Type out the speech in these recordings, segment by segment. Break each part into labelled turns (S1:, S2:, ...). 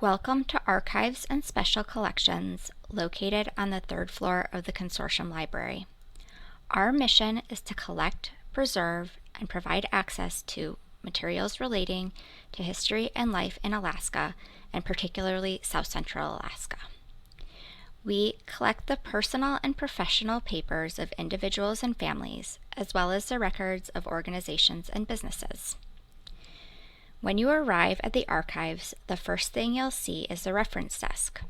S1: Welcome to Archives and Special Collections, located on the third floor of the Consortium Library. Our mission is to collect, preserve, and provide access to materials relating to history and life in Alaska, and particularly South Central Alaska. We collect the personal and professional papers of individuals and families, as well as the records of organizations and businesses. When you arrive at the archives, the first thing you'll see is the reference desk.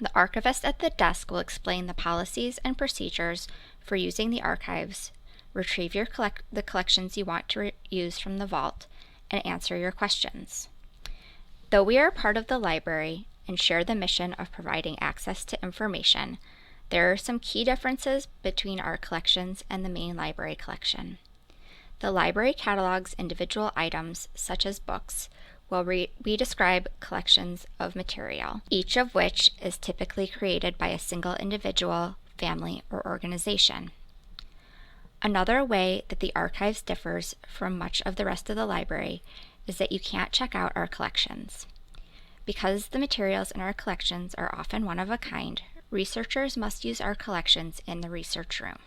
S1: The archivist at the desk will explain the policies and procedures for using the archives, retrieve the collections you want to use from the vault, and answer your questions. Though we are part of the library and share the mission of providing access to information, there are some key differences between our collections and the main library collection. The library catalogs individual items, such as books, while we describe collections of material, each of which is typically created by a single individual, family, or organization. Another way that the archives differs from much of the rest of the library is that you can't check out our collections. Because the materials in our collections are often one of a kind, researchers must use our collections in the research room.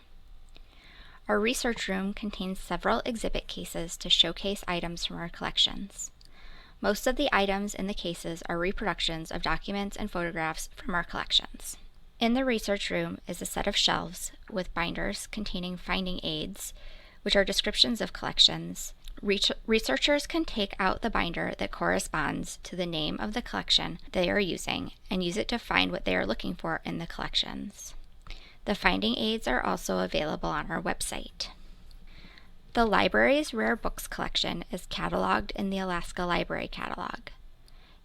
S1: Our research room contains several exhibit cases to showcase items from our collections. Most of the items in the cases are reproductions of documents and photographs from our collections. In the research room is a set of shelves with binders containing finding aids, which are descriptions of collections. Researchers can take out the binder that corresponds to the name of the collection they are using and use it to find what they are looking for in the collections. The finding aids are also available on our website. The library's rare books collection is cataloged in the Alaska Library Catalog.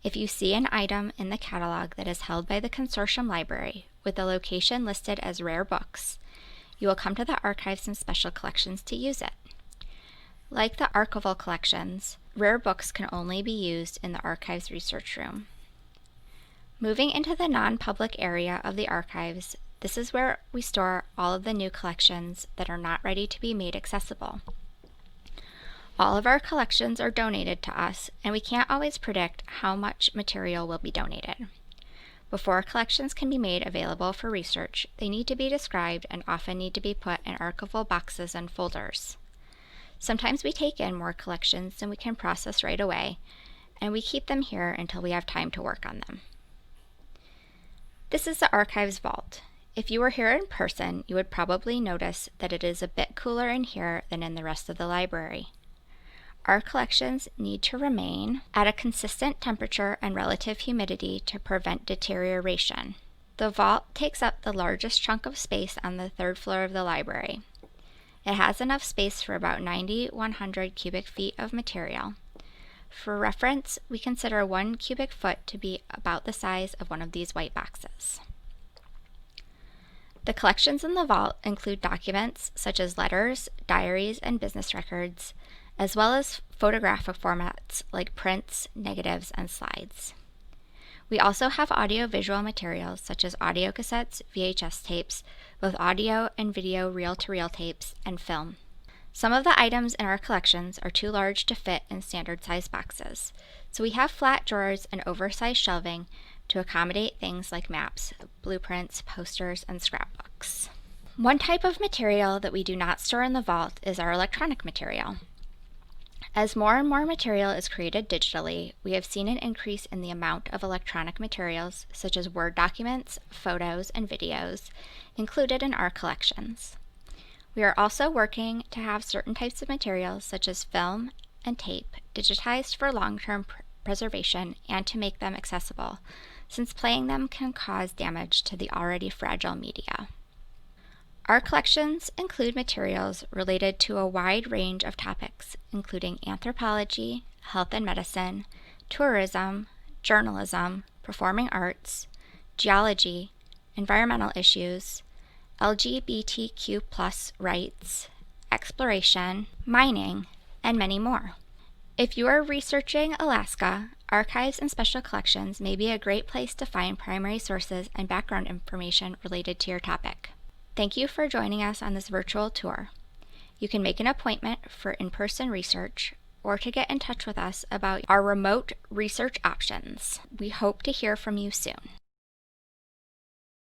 S1: If you see an item in the catalog that is held by the Consortium Library with the location listed as rare books, you will come to the Archives and Special Collections to use it. Like the archival collections, rare books can only be used in the archives research room. Moving into the non-public area of the archives, this is where we store all of the new collections that are not ready to be made accessible. All of our collections are donated to us, and we can't always predict how much material will be donated. Before collections can be made available for research, they need to be described and often need to be put in archival boxes and folders. Sometimes we take in more collections than we can process right away, and we keep them here until we have time to work on them. This is the archives vault. If you were here in person, you would probably notice that it is a bit cooler in here than in the rest of the library. Our collections need to remain at a consistent temperature and relative humidity to prevent deterioration. The vault takes up the largest chunk of space on the third floor of the library. It has enough space for about 9,100 cubic feet of material. For reference, we consider 1 cubic foot to be about the size of one of these white boxes. The collections in the vault include documents such as letters, diaries, and business records, as well as photographic formats like prints, negatives, and slides. We also have audio-visual materials such as audio cassettes, VHS tapes, both audio and video reel-to-reel tapes, and film. Some of the items in our collections are too large to fit in standard-sized boxes, so we have flat drawers and oversized shelving to accommodate things like maps, blueprints, posters, and scrapbooks. One type of material that we do not store in the vault is our electronic material. As more and more material is created digitally, we have seen an increase in the amount of electronic materials, such as Word documents, photos, and videos, included in our collections. We are also working to have certain types of materials, such as film and tape, digitized for long-term preservation and to make them accessible, since playing them can cause damage to the already fragile media. Our collections include materials related to a wide range of topics, including anthropology, health and medicine, tourism, journalism, performing arts, geology, environmental issues, LGBTQ+ rights, exploration, mining, and many more. If you are researching Alaska, Archives and Special Collections may be a great place to find primary sources and background information related to your topic. Thank you for joining us on this virtual tour. You can make an appointment for in-person research or to get in touch with us about our remote research options. We hope to hear from you soon.